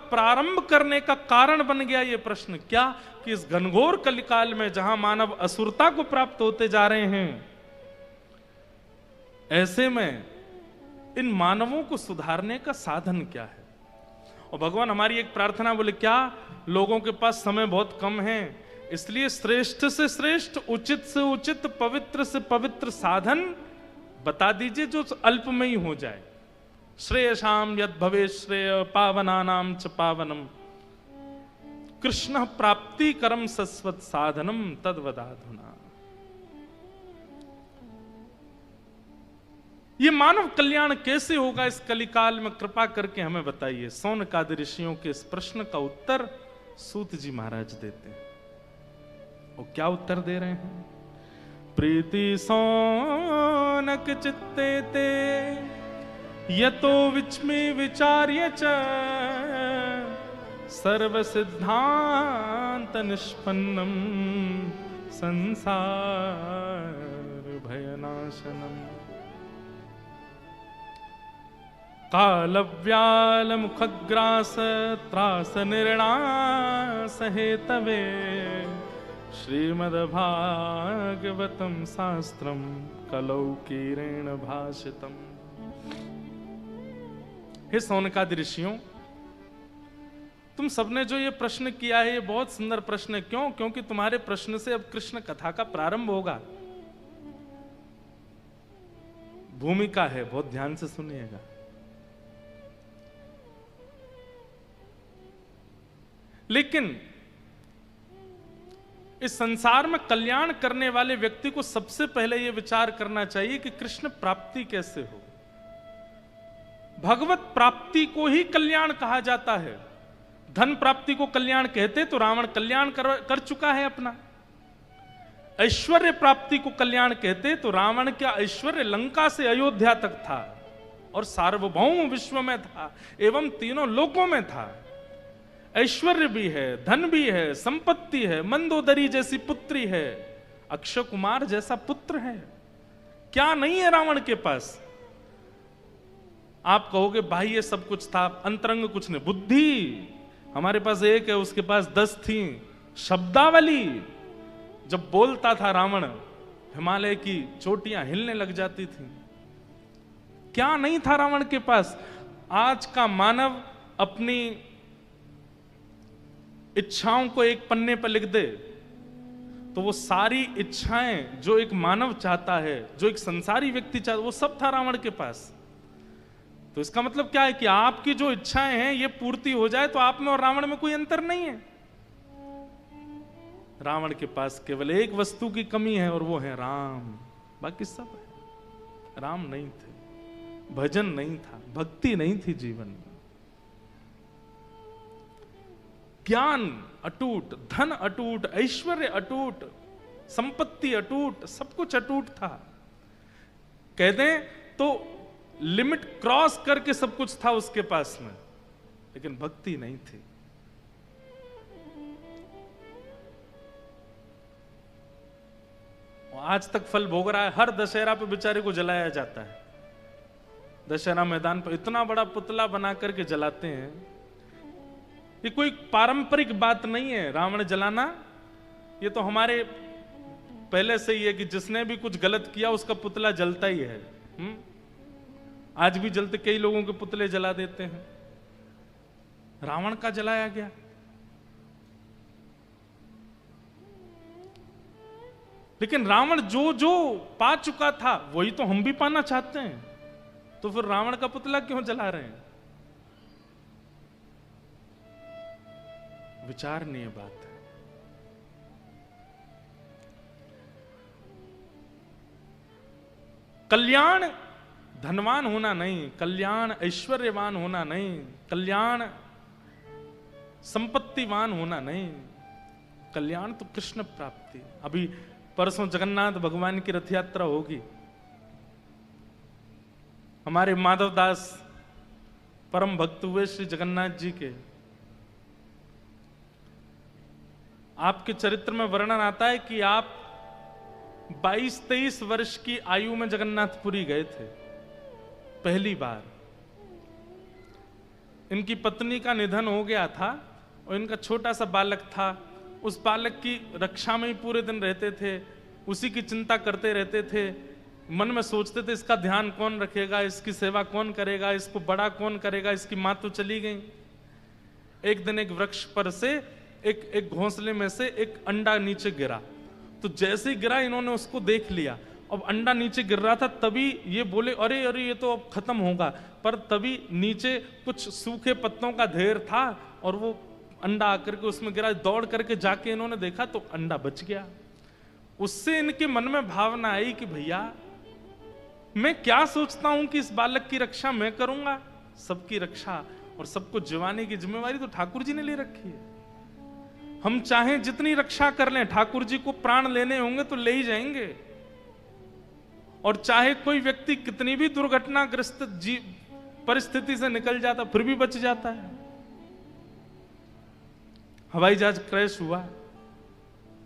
प्रारंभ करने का कारण बन गया ये प्रश्न। क्या कि इस घनघोर कलिकाल में जहां मानव असुरता को प्राप्त होते जा रहे हैं, ऐसे में इन मानवों को सुधारने का साधन क्या है। और भगवान हमारी एक प्रार्थना, बोले क्या लोगों के पास समय बहुत कम है, इसलिए श्रेष्ठ से श्रेष्ठ, उचित से उचित, पवित्र से पवित्र साधन बता दीजिए जो अल्प में ही हो जाए। श्रेयसाम यद भवे श्रेय पावनानाम च पावनम, कृष्ण प्राप्ति करम सस्वत साधनम तद्वदाधुना। ये मानव कल्याण कैसे होगा इस कलिकाल में, कृपा करके हमें बताइए। सौनकादि ऋषियों के इस प्रश्न का उत्तर सूत जी महाराज देते हैं। वो क्या उत्तर दे रहे हैं? प्रीति सौनक चित्ते ते यतो विच्मी विचार्य च, सर्व सिद्धांत निष्पन्नम संसार भयनाशनम। कालव्याल मुखग्रास त्रास निर्णास हेतवे, श्रीमद्भागवतम शास्त्रम कलौकीरेण भाषितम। हे सौनकादि ऋषियों, तुम सबने जो ये प्रश्न किया है ये बहुत सुंदर प्रश्न है। क्यों? क्योंकि तुम्हारे प्रश्न से अब कृष्ण कथा का प्रारंभ होगा। भूमिका है, बहुत ध्यान से सुनिएगा। लेकिन इस संसार में कल्याण करने वाले व्यक्ति को सबसे पहले यह विचार करना चाहिए कि कृष्ण प्राप्ति कैसे हो। भगवत प्राप्ति को ही कल्याण कहा जाता है। धन प्राप्ति को कल्याण कहते तो रावण कल्याण कर चुका है अपना। ऐश्वर्य प्राप्ति को कल्याण कहते तो रावण का ऐश्वर्य लंका से अयोध्या तक था और सार्वभौम विश्व में था एवं तीनों लोकों में था। ऐश्वर्य भी है, धन भी है, संपत्ति है, मंदोदरी जैसी पुत्री है, अक्षय कुमार जैसा पुत्र है। क्या नहीं है रावण के पास? आप कहोगे भाई ये सब कुछ था, अंतरंग कुछ नहीं। बुद्धि हमारे पास एक है, उसके पास 10 थी। शब्दावली, जब बोलता था रावण हिमालय की चोटियां हिलने लग जाती थी। क्या नहीं था रावण के पास? आज का मानव अपनी इच्छाओं को एक पन्ने पर लिख दे तो वो सारी इच्छाएं जो एक मानव चाहता है, जो एक संसारी व्यक्ति चाहता है, वो सब था रावण के पास। तो इसका मतलब क्या है कि आपकी जो इच्छाएं हैं ये पूर्ति हो जाए तो आप में और रावण में कोई अंतर नहीं है। रावण के पास केवल एक वस्तु की कमी है और वो है राम, बाकी सब है। राम नहीं थे, भजन नहीं था, भक्ति नहीं थी जीवन में। ज्ञान अटूट, धन अटूट, ऐश्वर्य अटूट, संपत्ति अटूट, सब कुछ अटूट था। कह दें तो लिमिट क्रॉस करके सब कुछ था उसके पास में, लेकिन भक्ति नहीं थी। आज तक फल भोग रहा है। हर दशहरा पे बेचारे को जलाया जाता है। दशहरा मैदान पर इतना बड़ा पुतला बना करके जलाते हैं। ये कोई पारंपरिक बात नहीं है रावण जलाना। ये तो हमारे पहले से ही है कि जिसने भी कुछ गलत किया उसका पुतला जलता ही है। आज भी जलते, कई लोगों के पुतले जला देते हैं। रावण का जलाया गया। लेकिन रावण जो जो पा चुका था वही तो हम भी पाना चाहते हैं, तो फिर रावण का पुतला क्यों जला रहे हैं? विचारणीय बात है। कल्याण धनवान होना नहीं, कल्याण ऐश्वर्यवान होना नहीं, कल्याण संपत्तिवान होना नहीं, कल्याण तो कृष्ण प्राप्ति। अभी परसों जगन्नाथ भगवान की रथ यात्रा होगी। हमारे माधव दास परम भक्त हुए श्री जगन्नाथ जी के। आपके चरित्र में वर्णन आता है कि आप 22-23 वर्ष की आयु में जगन्नाथपुरी गए थे पहली बार। इनकी पत्नी का निधन हो गया था और इनका छोटा सा बालक था। उस बालक की रक्षा में ही पूरे दिन रहते थे, उसी की चिंता करते रहते थे। मन में सोचते थे इसका ध्यान कौन रखेगा, इसकी सेवा कौन करेगा, इसको बड़ा कौन करेगा। इसकी माँ तो चली गई। एक दिन एक वृक्ष पर से एक घोंसले में से एक अंडा नीचे गिरा। तो जैसे ही गिरा इन्होंने उसको देख लिया। अब अंडा नीचे गिर रहा था, तभी ये बोले अरे अरे ये तो अब खत्म होगा। पर तभी नीचे कुछ सूखे पत्तों का ढेर था और वो अंडा आकर के उसमें गिरा। दौड़ करके जाके इन्होंने देखा तो अंडा बच गया। उससे इनके मन में भावना आई कि भैया मैं क्या सोचता हूं कि इस बालक की रक्षा मैं करूंगा, सबकी रक्षा और सबको जिवाने की जिम्मेवारी तो ठाकुर जी ने ले रखी है। हम चाहें जितनी रक्षा कर लें, ठाकुर जी को प्राण लेने होंगे तो ले ही जाएंगे। और चाहे कोई व्यक्ति कितनी भी दुर्घटनाग्रस्त परिस्थिति से निकल जाता फिर भी बच जाता है। हवाई जहाज क्रैश हुआ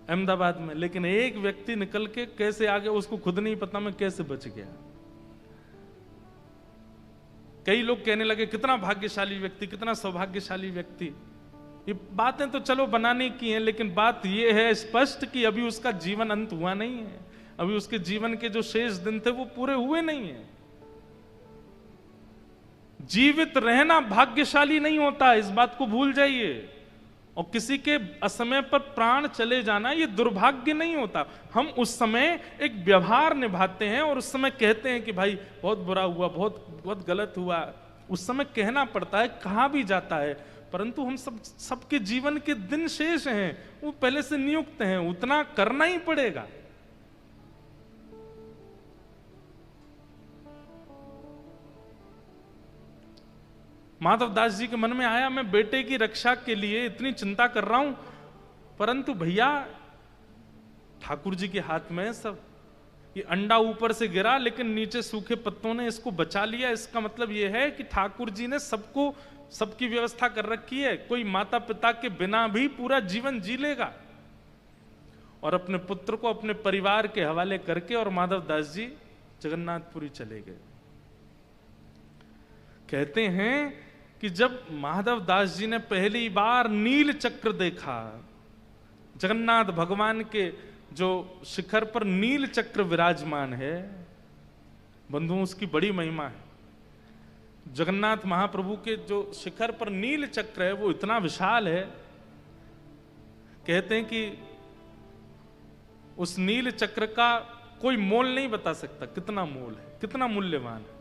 अहमदाबाद में, लेकिन एक व्यक्ति निकल के कैसे आ गया उसको खुद नहीं पता मैं कैसे बच गया। कई लोग कहने लगे कितना भाग्यशाली व्यक्ति, कितना सौभाग्यशाली व्यक्ति। ये बातें तो चलो बनाने की हैं, लेकिन बात यह है स्पष्ट कि अभी उसका जीवन अंत हुआ नहीं है। अभी उसके जीवन के जो शेष दिन थे वो पूरे हुए नहीं है। जीवित रहना भाग्यशाली नहीं होता, इस बात को भूल जाइए। और किसी के असमय पर प्राण चले जाना ये दुर्भाग्य नहीं होता। हम उस समय एक व्यवहार निभाते हैं और उस समय कहते हैं कि भाई बहुत बुरा हुआ, बहुत बहुत गलत हुआ। उस समय कहना पड़ता है, कहा भी जाता है। परंतु हम सबके जीवन के दिन शेष हैं, वो पहले से नियुक्त हैं, उतना करना ही पड़ेगा। माधवदास जी के मन में आया मैं बेटे की रक्षा के लिए इतनी चिंता कर रहा हूं, परंतु भैया ठाकुर जी के हाथ में है सब। ये अंडा ऊपर से गिरा लेकिन नीचे सूखे पत्तों ने इसको बचा लिया। इसका मतलब यह है कि ठाकुर जी ने सबको सबकी व्यवस्था कर रखी है। कोई माता पिता के बिना भी पूरा जीवन जी लेगा। और अपने पुत्र को अपने परिवार के हवाले करके और माधवदास जी जगन्नाथपुरी चले गए। कहते हैं कि जब माधवदास जी ने पहली बार नील चक्र देखा, जगन्नाथ भगवान के जो शिखर पर नील चक्र विराजमान है, बंधुओं उसकी बड़ी महिमा है। जगन्नाथ महाप्रभु के जो शिखर पर नील चक्र है वो इतना विशाल है, कहते हैं कि उस नील चक्र का कोई मोल नहीं बता सकता कितना मोल है, कितना मूल्यवान है।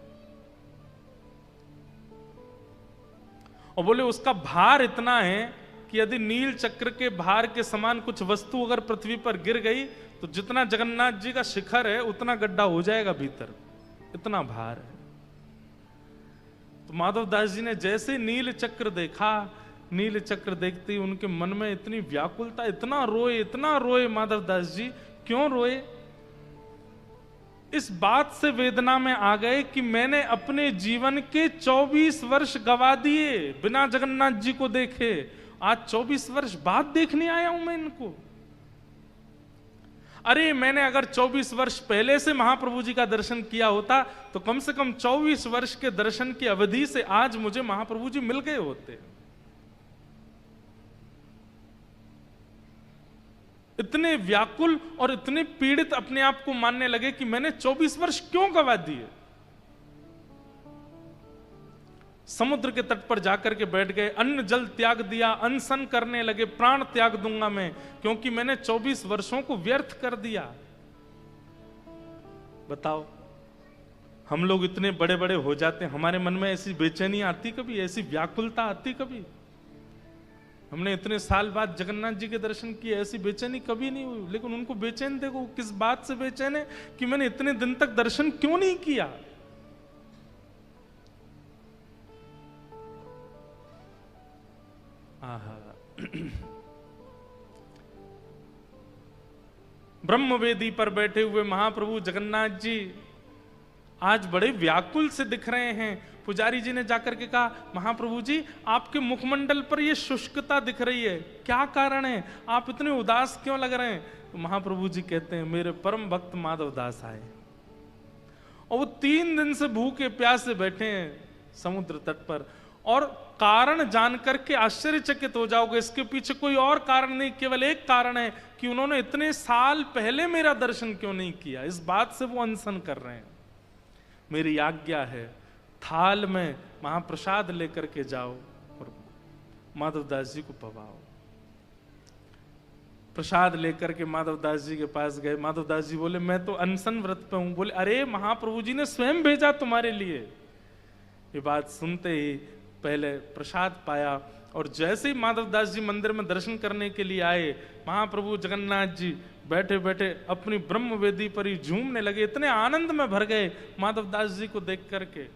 और बोले उसका भार इतना है कि यदि नील चक्र के भार के समान कुछ वस्तु अगर पृथ्वी पर गिर गई तो जितना जगन्नाथ जी का शिखर है उतना गड्ढा हो जाएगा भीतर, इतना भार है। तो माधवदास जी ने जैसे नील चक्र देखा, नील चक्र देखते ही उनके मन में इतनी व्याकुलता, इतना रोए माधवदास जी। क्यों रोए? इस बात से वेदना में आ गए कि मैंने अपने जीवन के 24 वर्ष गवा दिए बिना जगन्नाथ जी को देखे। आज 24 वर्ष बाद देखने आया हूं मैं इनको। अरे मैंने अगर 24 वर्ष पहले से महाप्रभु जी का दर्शन किया होता तो कम से कम 24 वर्ष के दर्शन की अवधि से आज मुझे महाप्रभु जी मिल गए होते। इतने व्याकुल और इतने पीड़ित अपने आप को मानने लगे कि मैंने 24 वर्ष क्यों गवा दिए। समुद्र के तट पर जाकर के बैठ गए, अन्न जल त्याग दिया, अनशन करने लगे, प्राण त्याग दूंगा मैं क्योंकि मैंने 24 वर्षों को व्यर्थ कर दिया। बताओ, हम लोग इतने बड़े बड़े हो जाते हैं, हमारे मन में ऐसी बेचैनी आती कभी, ऐसी व्याकुलता आती कभी? हमने इतने साल बाद जगन्नाथ जी के दर्शन किए, ऐसी बेचैनी कभी नहीं हुई। लेकिन उनको बेचैन देखो, किस बात से बेचैन है कि मैंने इतने दिन तक दर्शन क्यों नहीं किया। ब्रह्मवेदी पर बैठे हुए महाप्रभु जगन्नाथ जी आज बड़े व्याकुल से दिख रहे हैं। पुजारी जी ने जाकर के कहा, महाप्रभु जी आपके मुखमंडल पर यह शुष्कता दिख रही है, क्या कारण है? आप इतने उदास क्यों लग रहे हैं? तो महाप्रभु जी कहते हैं, मेरे परम भक्त माधवदास आए और वो 3 दिन से भूखे प्यासे बैठे हैं समुद्र तट पर और कारण जान करके आश्चर्यचकित हो जाओगे। इसके पीछे कोई और कारण नहीं, केवल एक कारण है कि उन्होंने इतने साल पहले मेरा दर्शन क्यों नहीं किया। इस बात से वो अनशन कर रहे हैं। मेरी आज्ञा है, थाल में महाप्रसाद लेकर के जाओ और माधवदास जी को पवाओ। प्रसाद लेकर के माधवदास जी के पास गए। माधवदास जी बोले मैं तो अनशन व्रत पे हूं। बोले अरे महाप्रभु जी ने स्वयं भेजा तुम्हारे लिए। ये बात सुनते ही पहले प्रसाद पाया और जैसे ही माधवदास जी मंदिर में दर्शन करने के लिए आए, महाप्रभु जगन्नाथ जी बैठे बैठे अपनी ब्रह्म वेदी पर ही झूमने लगे। इतने आनंद में भर गए माधवदास जी को देख करके।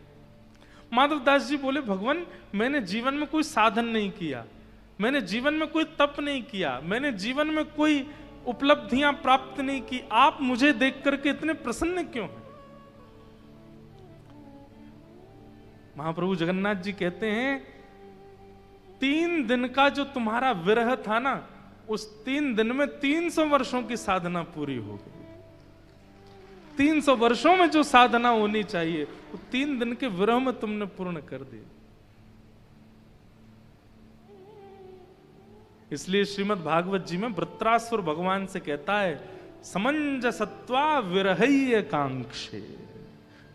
माधवदास जी बोले भगवान मैंने जीवन में कोई साधन नहीं किया, मैंने जीवन में कोई तप नहीं किया, मैंने जीवन में कोई उपलब्धियां प्राप्त नहीं की, आप मुझे देख करके इतने प्रसन्न क्यों हैं? महाप्रभु जगन्नाथ जी कहते हैं 3 दिन का जो तुम्हारा विरह था ना, उस 3 दिन में 300 वर्षों की साधना पूरी हो गई। 300 वर्षों में जो साधना होनी चाहिए वो 3 दिन के विरह में तुमने पूर्ण कर दी। इसलिए श्रीमद् भागवत जी में वृत्रासुर भगवान से कहता है समंजसत्वा विरहय कांक्षे,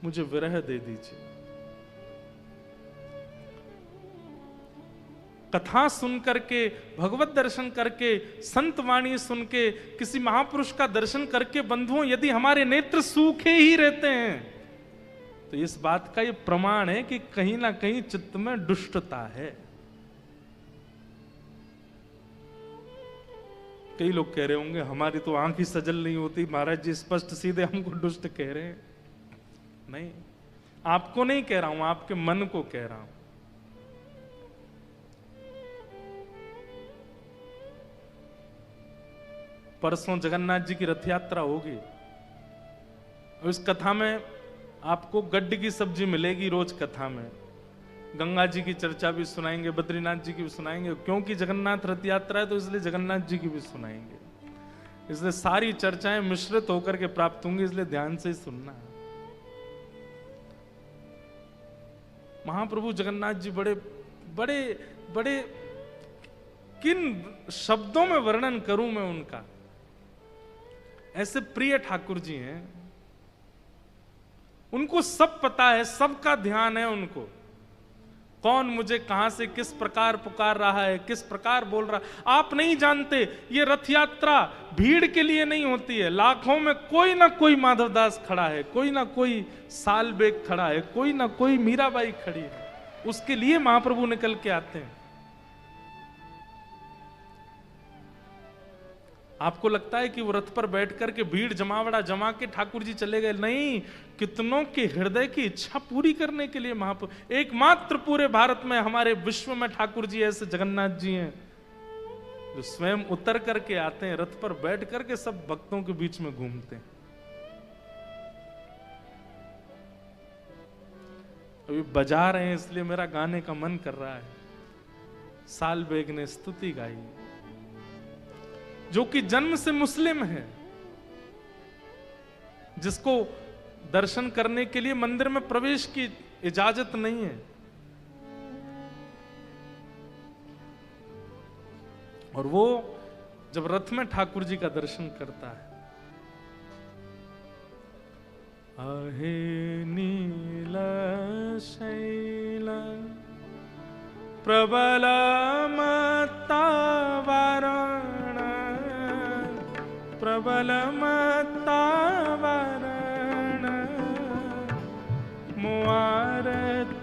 मुझे विरह दे दीजिए। कथा सुन करके, भगवत दर्शन करके, संत वाणी सुन के, किसी महापुरुष का दर्शन करके बंधुओं यदि हमारे नेत्र सूखे ही रहते हैं तो इस बात का ये प्रमाण है कि कहीं ना कहीं चित्त में दुष्टता है। कई लोग कह रहे होंगे हमारी तो आंख ही सजल नहीं होती, महाराज जी स्पष्ट सीधे हमको दुष्ट कह रहे हैं। नहीं, आपको नहीं कह रहा हूं, आपके मन को कह रहा हूं। परसों जगन्नाथ जी की रथ यात्रा होगी और इस कथा में आपको गड्ढे की सब्जी मिलेगी। रोज कथा में गंगा जी की चर्चा भी सुनाएंगे, बद्रीनाथ जी की भी सुनाएंगे, क्योंकि जगन्नाथ रथ यात्रा है तो इसलिए जगन्नाथ जी की भी सुनाएंगे। इसलिए सारी चर्चाएं मिश्रित होकर के प्राप्त होंगी, इसलिए ध्यान से ही सुनना है। महाप्रभु जगन्नाथ जी बड़े बड़े बड़े किन शब्दों में वर्णन करूं मैं उनका, ऐसे प्रिय ठाकुर जी हैं। उनको सब पता है, सबका ध्यान है उनको, कौन मुझे कहां से किस प्रकार पुकार रहा है, किस प्रकार बोल रहा है। आप नहीं जानते ये रथ यात्रा भीड़ के लिए नहीं होती है। लाखों में कोई ना कोई माधवदास खड़ा है, कोई ना कोई सालबेग खड़ा है, कोई ना कोई मीराबाई खड़ी है, उसके लिए महाप्रभु निकल के आते हैं। आपको लगता है कि वो रथ पर बैठ करके भीड़ जमावड़ा जमा के ठाकुर जी चले गए? नहीं, कितनों के हृदय की इच्छा पूरी करने के लिए महाप्रभु। एकमात्र पूरे भारत में, हमारे विश्व में ठाकुर जी ऐसे जगन्नाथ जी हैं जो स्वयं उतर करके आते हैं, रथ पर बैठ करके सब भक्तों के बीच में घूमते हैं। अभी बजा रहे हैं इसलिए मेरा गाने का मन कर रहा है। सालबेग ने स्तुति गाई, जो कि जन्म से मुस्लिम है, जिसको दर्शन करने के लिए मंदिर में प्रवेश की इजाजत नहीं है, और वो जब रथ में ठाकुर जी का दर्शन करता है, आहे नीला शैला प्रबल मत्तावरण, प्रबल मत्तावरण, मुआरतनलनी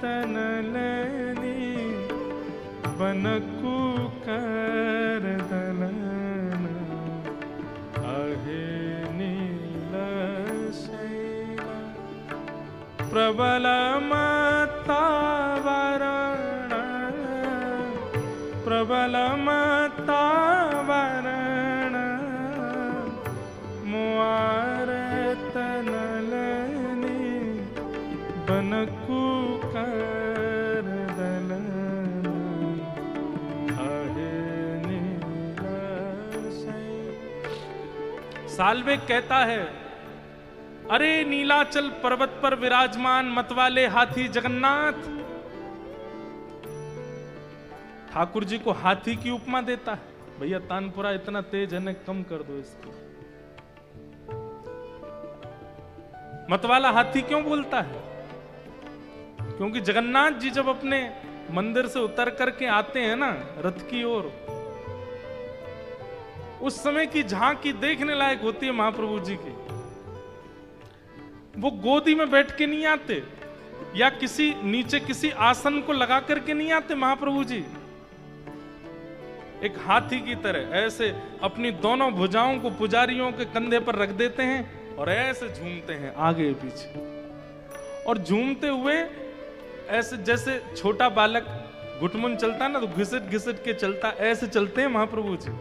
बनकु कर दलन, आहे नील शैला प्रबल मत्तावरण, प्रबल मत्तावरण, मुआरतनलनी बनकु कर दलन, आहे नील शैला। सालबेग कहता है, अरे नीलाचल पर्वत पर विराजमान मतवाले हाथी जगन्नाथ, ठाकुर जी को हाथी की उपमा देता है, भैया तानपुरा इतना तेज है ना, कम कर दो इसको। मतवाला हाथी क्यों बोलता है? क्योंकि जगन्नाथ जी जब अपने मंदिर से उतर करके आते हैं ना रथ की ओर, उस समय की झांकी देखने लायक होती है महाप्रभु जी की। वो गोदी में बैठ के नहीं आते या किसी नीचे किसी आसन को लगा करके नहीं आते महाप्रभु जी, एक हाथी की तरह ऐसे अपनी दोनों भुजाओं को पुजारियों के कंधे पर रख देते हैं और ऐसे झूमते हैं आगे पीछे, और झूमते हुए ऐसे जैसे छोटा बालक घुटमुन चलता ना तो घिसट घिसट के चलता, ऐसे चलते हैं महाप्रभु जी।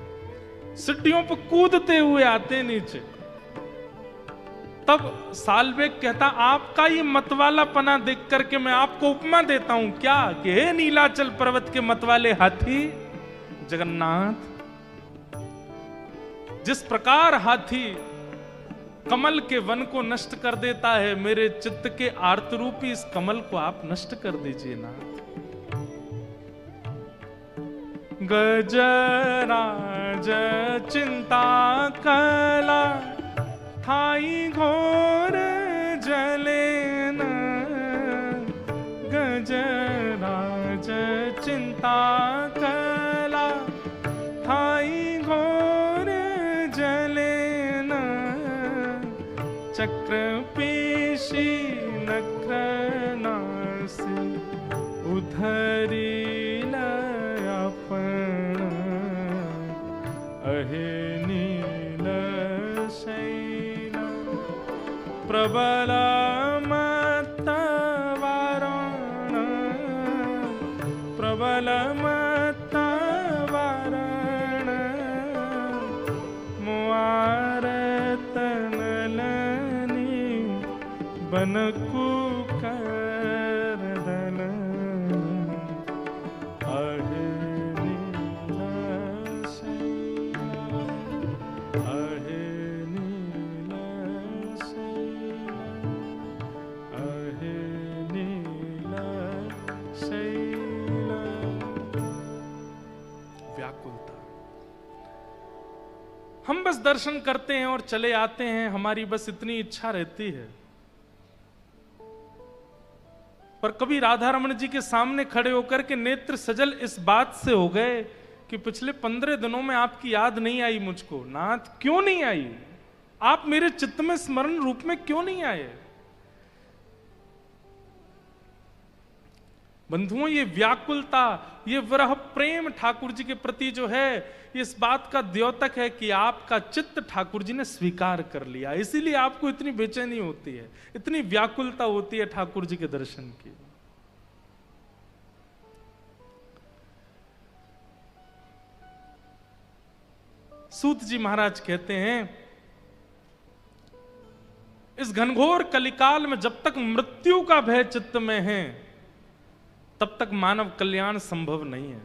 सीढ़ियों पर कूदते हुए आते हैं नीचे। तब साल्वेग कहता, आपका ये मतवाला पना देख करके मैं आपको उपमा देता हूं क्या कि हे नीलाचल पर्वत के मतवाले हाथी जगन्नाथ, जिस प्रकार हाथी कमल के वन को नष्ट कर देता है, मेरे चित्त के आर्त रूपी इस कमल को आप नष्ट कर दीजिए नाथ। गजराज चिंता कला थाई घोर जले न, गजराज चिंता कला थाई घोर जले न, चक्र पेशी नक्र नासी उधरी लयापण, अहे नील शैल प्रबल मत वारण, प्रबल मत वारण, मुआरत नलनी बनकु कर दल, अहे नील शैल, अहे नील शैल, अहे नील शैल। व्याकुलता, हम बस दर्शन करते हैं और चले आते हैं, हमारी बस इतनी इच्छा रहती है। पर कभी राधा रमण जी के सामने खड़े होकर के नेत्र सजल इस बात से हो गए कि पिछले 15 दिनों में आपकी याद नहीं आई मुझको। नाथ क्यों नहीं आई? आप मेरे चित्त में स्मरण रूप में क्यों नहीं आए? बंधुओं, ये व्याकुलता, ये विरह प्रेम ठाकुर जी के प्रति जो है, इस बात का द्योतक है कि आपका चित्त ठाकुर जी ने स्वीकार कर लिया। इसीलिए आपको इतनी बेचैनी होती है, इतनी व्याकुलता होती है ठाकुर जी के दर्शन की। सूत जी महाराज कहते हैं, इस घनघोर कलिकाल में जब तक मृत्यु का भय चित्त में है, तब तक मानव कल्याण संभव नहीं है।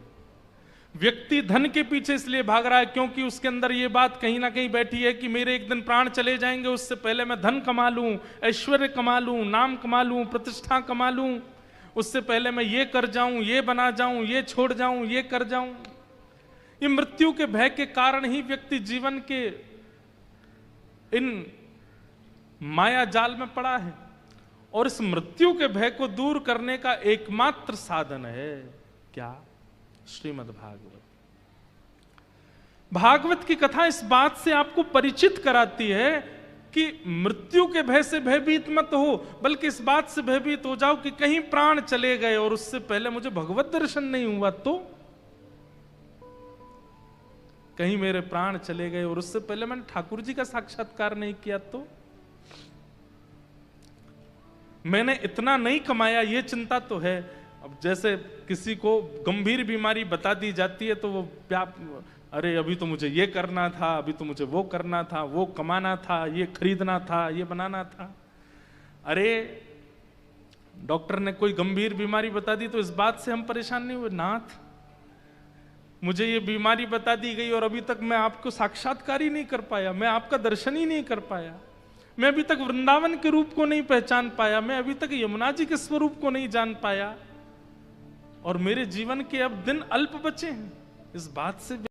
व्यक्ति धन के पीछे इसलिए भाग रहा है क्योंकि उसके अंदर यह बात कहीं ना कहीं बैठी है कि मेरे एक दिन प्राण चले जाएंगे, उससे पहले मैं धन कमा लूं, ऐश्वर्य कमा लूं, नाम कमा लूं, प्रतिष्ठा कमा लूं, उससे पहले मैं ये कर जाऊं, ये बना जाऊं, ये छोड़ जाऊं, ये कर जाऊं। ये मृत्यु के भय के कारण ही व्यक्ति जीवन के इन माया जाल में पड़ा है। और इस मृत्यु के भय को दूर करने का एकमात्र साधन है क्या? श्रीमद् भागवत। भागवत की कथा इस बात से आपको परिचित कराती है कि मृत्यु के भय से भयभीत मत हो, बल्कि इस बात से भयभीत हो जाओ कि कहीं प्राण चले गए और उससे पहले मुझे भगवत दर्शन नहीं हुआ तो, कहीं मेरे प्राण चले गए और उससे पहले मैंने ठाकुर जी का साक्षात्कार नहीं किया तो, मैंने इतना नहीं कमाया, ये चिंता तो है। अब जैसे किसी को गंभीर बीमारी बता दी जाती है तो वो अरे अभी तो मुझे ये करना था, अभी तो मुझे वो करना था, वो कमाना था, ये खरीदना था, ये बनाना था। अरे डॉक्टर ने कोई गंभीर बीमारी बता दी तो इस बात से हम परेशान नहीं हुए, नाथ मुझे ये बीमारी बता दी गई और अभी तक मैं आपको साक्षात्कार ही नहीं कर पाया, मैं आपका दर्शन ही नहीं कर पाया, मैं अभी तक वृंदावन के रूप को नहीं पहचान पाया, मैं अभी तक यमुना जी के स्वरूप को नहीं जान पाया। और मेरे जीवन के अब दिन अल्प बचे हैं, इस बात से